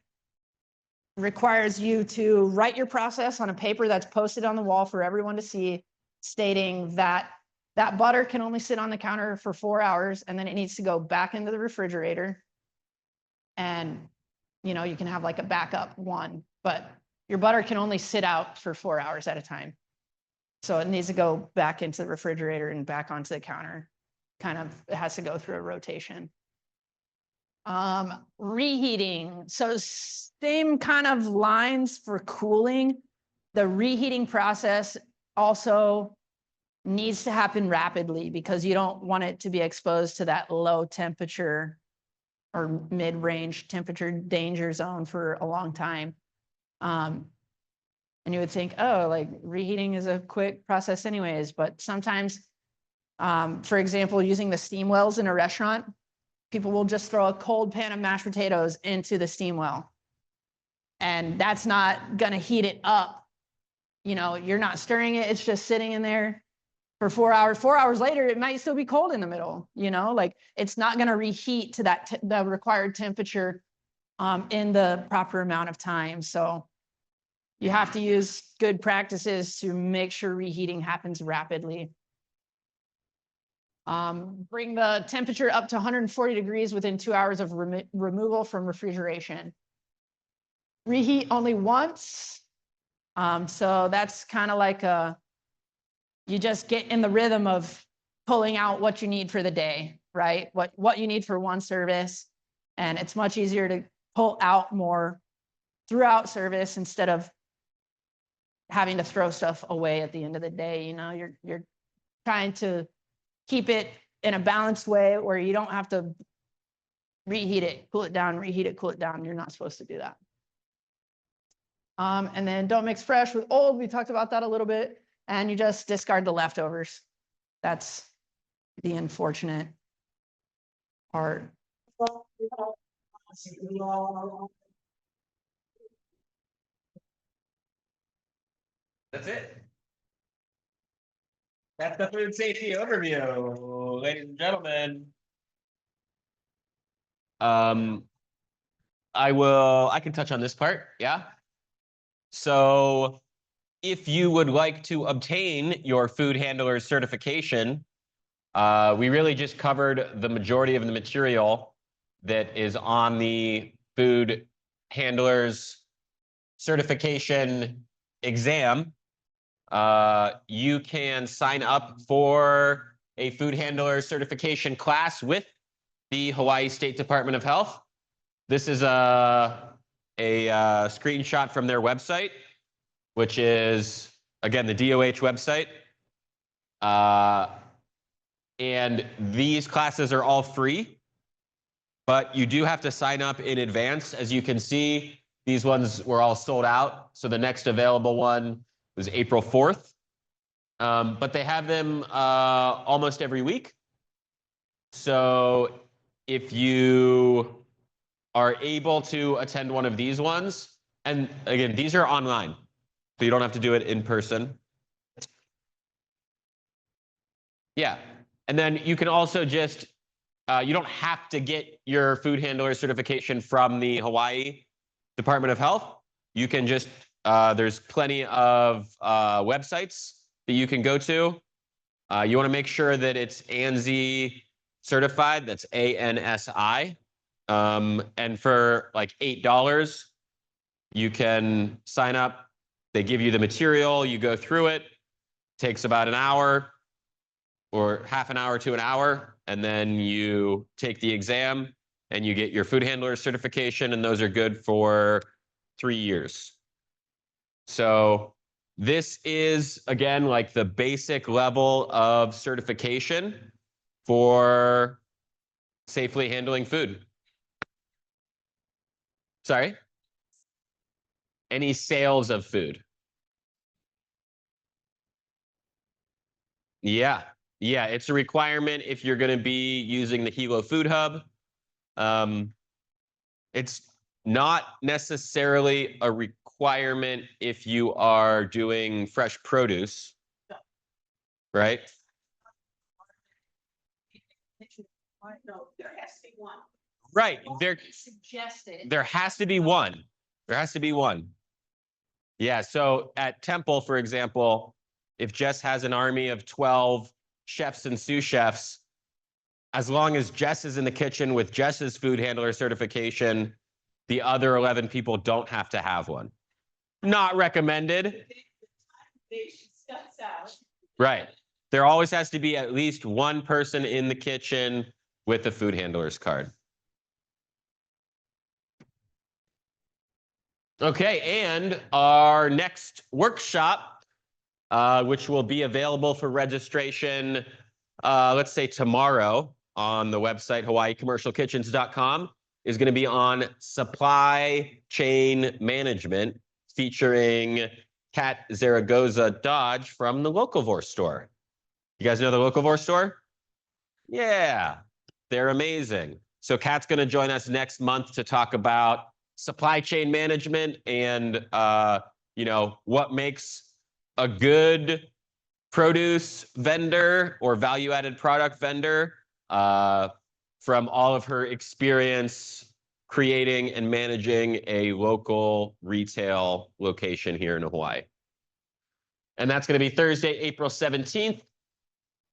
S2: requires you to write your process on a paper that's posted on the wall for everyone to see, stating that That butter can only sit on the counter for 4 hours, and then it needs to go back into the refrigerator. And, you know, you can have like a backup one, but your butter can only sit out for 4 hours at a time. So it needs to go back into the refrigerator and back onto the counter. Kind of, it has to go through a rotation. Reheating. So same kind of lines for cooling. The reheating process also needs to happen rapidly because you don't want it to be exposed to that low temperature or mid-range temperature danger zone for a long time. And you would think, oh, like reheating is a quick process anyways, but sometimes, for example, using the steam wells in a restaurant, people will just throw a cold pan of mashed potatoes into the steam well. And that's not gonna heat it up. You know, you're not stirring it, it's just sitting in there for 4 hours. 4 hours later, it might still be cold in the middle, you know, like it's not gonna reheat to that the required temperature in the proper amount of time. So you have to use good practices to make sure reheating happens rapidly. Bring the temperature up to 140 degrees within 2 hours of removal from refrigeration. Reheat only once. So that's kind of like you just get in the rhythm of pulling out what you need for the day, right? What you need for one service. And it's much easier to pull out more throughout service instead of having to throw stuff away at the end of the day. You know, you're trying to keep it in a balanced way where you don't have to reheat it, cool it down, reheat it, cool it down. You're not supposed to do that. And then don't mix fresh with old. We talked about that a little bit. And you just discard the leftovers. That's the unfortunate part.
S1: That's it. That's the food safety overview, ladies and gentlemen. I can touch on this part, yeah? So if you would like to obtain your food handler certification, we really just covered the majority of the material that is on the food handlers certification exam. You can sign up for a food handler certification class with the Hawaii State Department of Health. This is a screenshot from their website, which is, again, the DOH website. And these classes are all free, but you do have to sign up in advance. As you can see, these ones were all sold out. So the next available one was April 4th. But they have them almost every week. So if you are able to attend one of these ones, and again, these are online, so you don't have to do it in person. Yeah, and then you can also just, you don't have to get your food handler certification from the Hawaii Department of Health. You can just, there's plenty of websites that you can go to. You want to make sure that it's ANSI certified, that's ANSI. And for like $8, you can sign up. They give you the material, you go through it. Takes about an hour or half an hour to an hour, and then you take the exam and you get your food handler certification, and those are good for 3 years. So this is, again, like the basic level of certification for safely handling food. Sorry? Any sales of food. Yeah, it's a requirement if you're going to be using the Hilo Food Hub. It's not necessarily a requirement if you are doing fresh produce, right?
S2: No, there has to be one.
S1: Right,
S2: Suggested.
S1: there has to be one. There has to be one. Yeah, so at Temple, for example, if Jess has an army of 12 chefs and sous chefs, as long as Jess is in the kitchen with Jess's food handler certification, the other 11 people don't have to have one. Not recommended. Right. There always has to be at least one person in the kitchen with the food handler's card. Okay, and our next workshop, which will be available for registration, let's say tomorrow on the website hawaiicommercialkitchens.com, is going to be on supply chain management, featuring Kat Zaragoza Dodge from the Locavore store. You guys know the Locavore store? Yeah, they're amazing. So Kat's going to join us next month to talk about supply chain management and you know, what makes a good produce vendor or value-added product vendor from all of her experience creating and managing a local retail location here in Hawaii. And that's going to be Thursday, April 17th.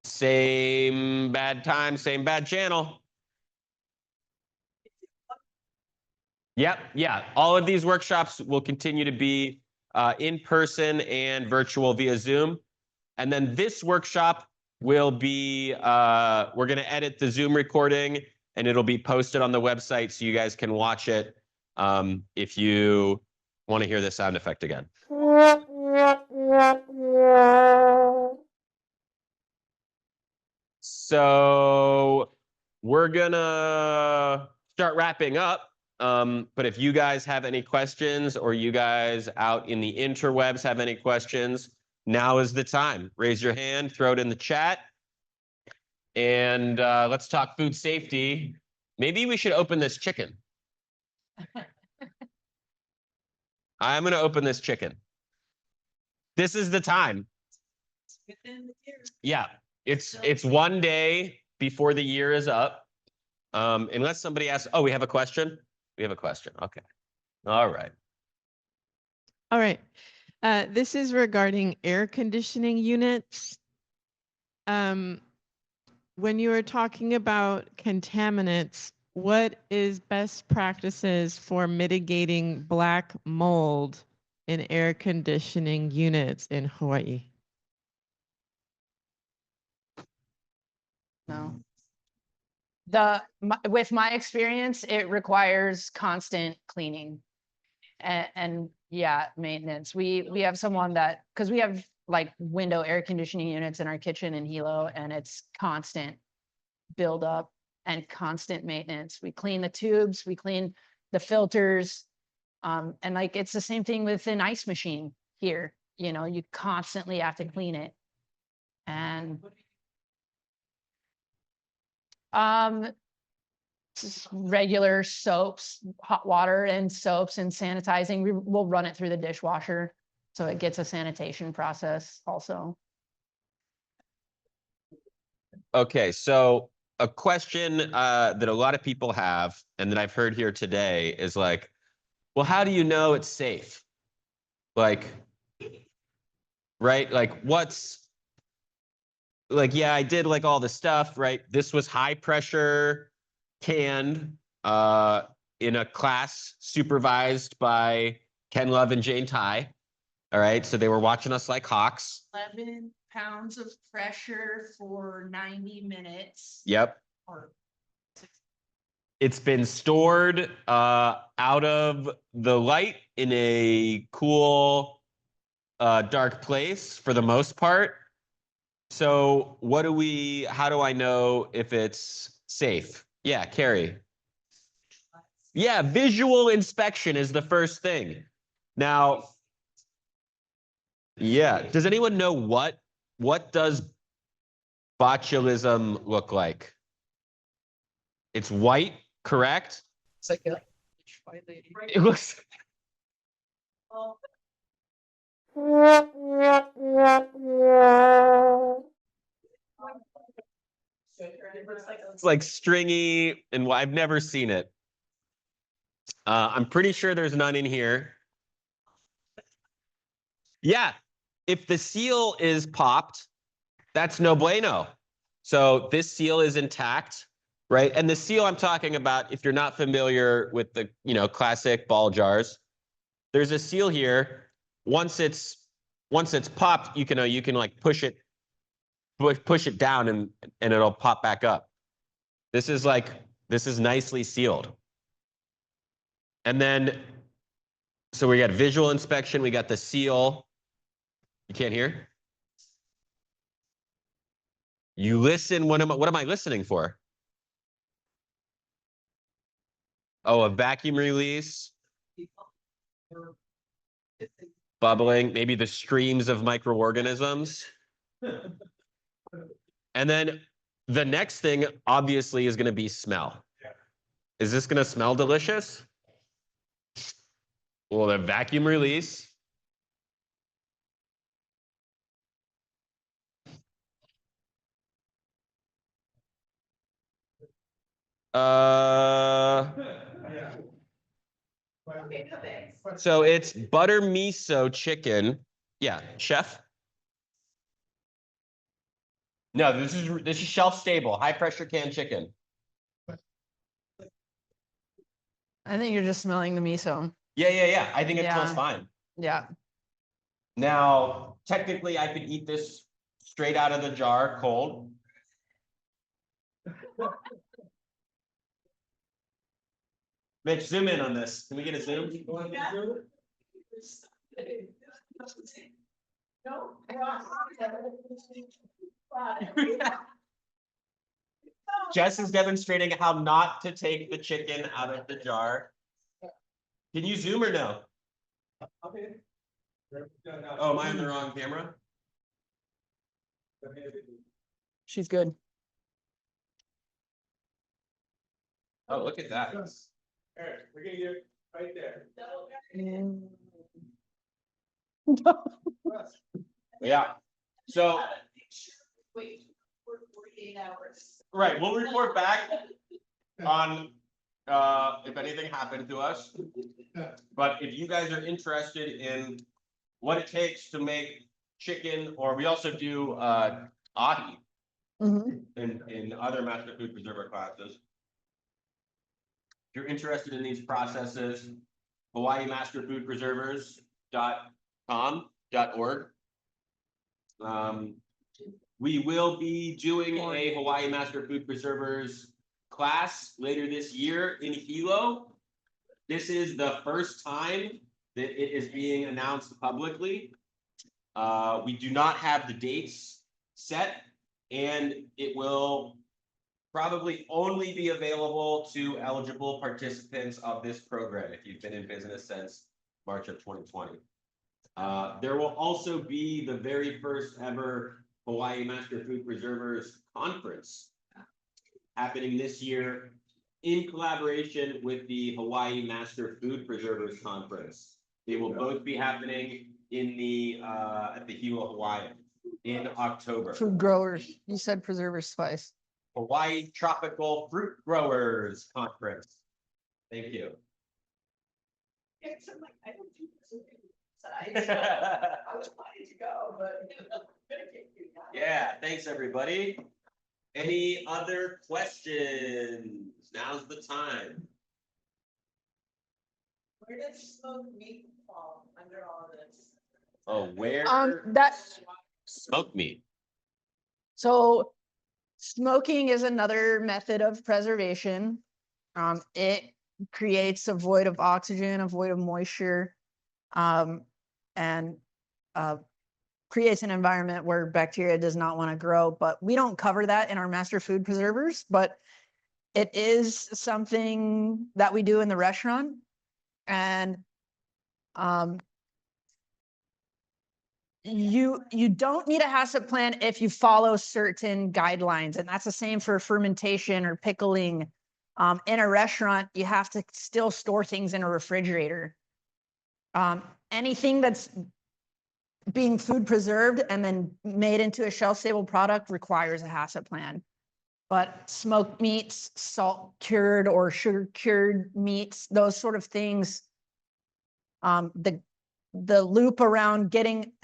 S1: Same bad time, same bad channel. Yep, yeah. All of these workshops will continue to be in person and virtual via Zoom. And then this workshop will be, we're going to edit the Zoom recording and it'll be posted on the website so you guys can watch it if you want to hear the sound effect again. So we're going to start wrapping up. But if you guys have any questions or you guys out in the interwebs have any questions, now is the time. Raise your hand, throw it in the chat. And let's talk food safety. Maybe we should open this chicken. I'm going to open this chicken. This is the time. Yeah, it's one day before the year is up. Unless somebody asks, oh, we have a question? We have a question. Okay. All right.
S4: All right. This is regarding air conditioning units. When you were talking about contaminants, what is best practices for mitigating black mold in air conditioning units in Hawaii?
S2: No. With my experience, it requires constant cleaning and yeah, maintenance. We have someone that, because we have like window air conditioning units in our kitchen in Hilo, and it's constant buildup and constant maintenance. We clean the tubes, we clean the filters, and like it's the same thing with an ice machine here. You know, you constantly have to clean it. And just regular soaps, hot water and soaps and sanitizing. We'll run it through the dishwasher, so it gets a sanitation process also.
S1: Okay, so a question that a lot of people have and that I've heard here today is like, well, how do you know it's safe? Like, right? Like what's, like, yeah, I did like all the stuff, right? This was high pressure canned in a class supervised by Ken Love and Jane Tai. All right, so they were watching us like hawks.
S2: 11 pounds of pressure for 90 minutes.
S1: Yep.
S2: Or
S1: it's been stored out of the light in a cool, dark place for the most part. So what do we, how do I know if it's safe? Yeah, Carrie. Yeah, visual inspection is the first thing. Now, yeah, does anyone know what does botulism look like? It's white, correct?
S2: it's like a white lady.
S1: It looks. It's like stringy, and I've never seen it. I'm pretty sure there's none in here. Yeah, if the seal is popped, that's no bueno. So this seal is intact, right? And the seal I'm talking about, if you're not familiar with the, classic ball jars, there's a seal here. Once it's popped, you can like push it down and it'll pop back up. This is nicely sealed. And then, so we got visual inspection, we got the seal. You can't hear? You listen, what am I listening for? Oh, a vacuum release. Bubbling, maybe the streams of microorganisms. And then the next thing obviously is going to be smell. Is this going to smell delicious? Well, the vacuum release. So it's butter miso chicken. Yeah, chef. No, this is shelf stable, high pressure canned chicken.
S2: I think you're just smelling the miso.
S1: Yeah. I think it smells fine.
S2: Yeah.
S1: Now, technically, I could eat this straight out of the jar, cold. Mitch, zoom in on this. Can we get a zoom? Jess is demonstrating how not to take the chicken out of the jar. Can you zoom or no? Oh, am I on the wrong camera?
S2: She's good.
S1: Oh, look at that.
S5: Eric, we're gonna get right there.
S1: Yeah. So,
S6: Wait for 48 hours.
S1: right, we'll report back on if anything happened to us. But if you guys are interested in what it takes to make chicken, or we also do ahi in other master food preserver classes. If you're interested in these processes, hawaiimasterfoodpreservers.com.org. We will be doing a Hawaii Master Food Preservers class later this year in Hilo. This is the first time that it is being announced publicly. We do not have the dates set, and it will probably only be available to eligible participants of this program if you've been in business since March of 2020. There will also be the very first ever Hawaii Master Food Preservers Conference happening this year in collaboration with the Hawaii Master Food Preservers Conference. They will both be happening in the at the Hilo, Hawaii in October.
S2: Food growers. You said preservers twice.
S1: Hawaii Tropical Fruit Growers Conference. Thank you.
S6: I don't do this. I was planning to go, but
S1: Yeah, thanks everybody. Any other questions? Now's the time.
S6: Where does smoked meat fall under all this?
S1: Oh, where?
S2: That's
S1: Smoked meat.
S2: so smoking is another method of preservation. It creates a void of oxygen, a void of moisture, and creates an environment where bacteria does not want to grow. But we don't cover that in our master food preservers, but it is something that we do in the restaurant. And you don't need a HACCP plan if you follow certain guidelines, and that's the same for fermentation or pickling. In a restaurant, you have to still store things in a refrigerator. Anything that's being food preserved and then made into a shelf-stable product requires a HACCP plan. But smoked meats, salt-cured or sugar-cured meats, those sort of things, the loop around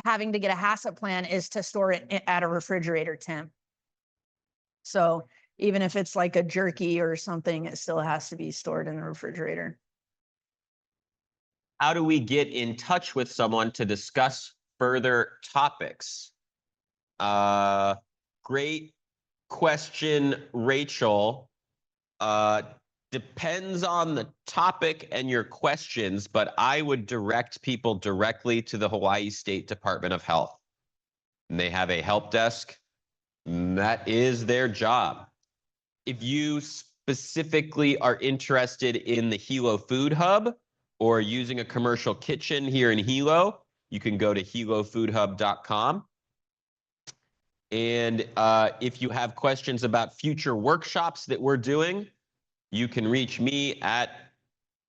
S2: having to get a HACCP plan is to store it at a refrigerator temp. So even if it's like a jerky or something, it still has to be stored in the refrigerator.
S1: How do we get in touch with someone to discuss further topics? Great question, Rachel. Depends on the topic and your questions, but I would direct people directly to the Hawaii State Department of Health. And they have a help desk. And that is their job. If you specifically are interested in the Hilo Food Hub or using a commercial kitchen here in Hilo, you can go to hilofoodhub.com. And if you have questions about future workshops that we're doing, you can reach me at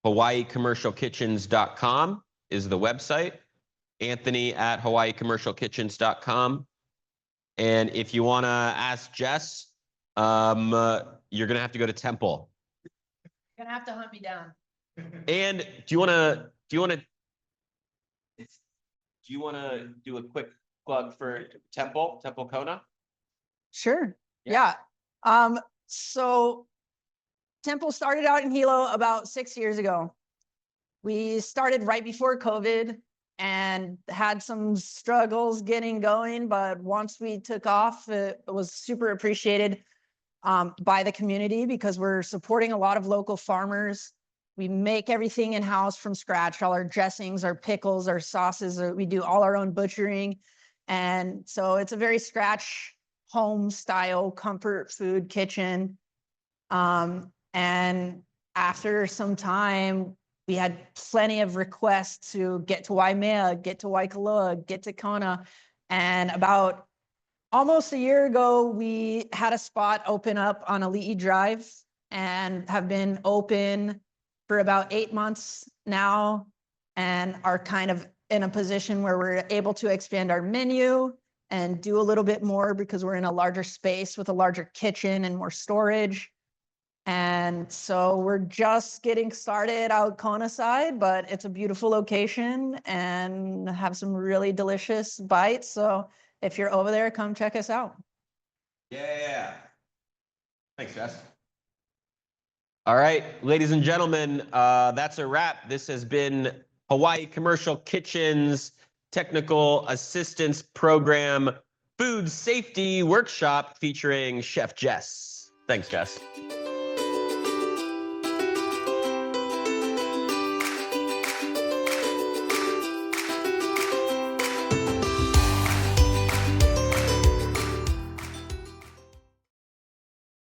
S1: hawaiicommercialkitchens.com is the website. Anthony at hawaiicommercialkitchens.com. And if you want to ask Jess, you're going to have to go to Temple.
S2: You're gonna have to hunt me down.
S1: And do you want to do a quick plug for Temple Kona?
S2: Sure. Yeah. So Temple started out in Hilo about 6 years ago. We started right before COVID and had some struggles getting going, but once we took off, it was super appreciated by the community because we're supporting a lot of local farmers. We make everything in-house from scratch, all our dressings, our pickles, our sauces, we do all our own butchering. And so it's a very scratch home style comfort food kitchen. And after some time, we had plenty of requests to get to Waimea, get to Waikoloa, get to Kona. And about almost a year ago, we had a spot open up on Ali'i Drive and have been open for about 8 months now and are kind of in a position where we're able to expand our menu and do a little bit more because we're in a larger space with a larger kitchen and more storage. And so we're just getting started out Kona side, but it's a beautiful location and have some really delicious bites. So if you're over there, come check us out.
S1: Yeah. Thanks, Jess. All right, ladies and gentlemen, that's a wrap. This has been Hawai'i Commercial Kitchens Technical Assistance Program Food Safety Workshop featuring Chef Jess. Thanks, Jess.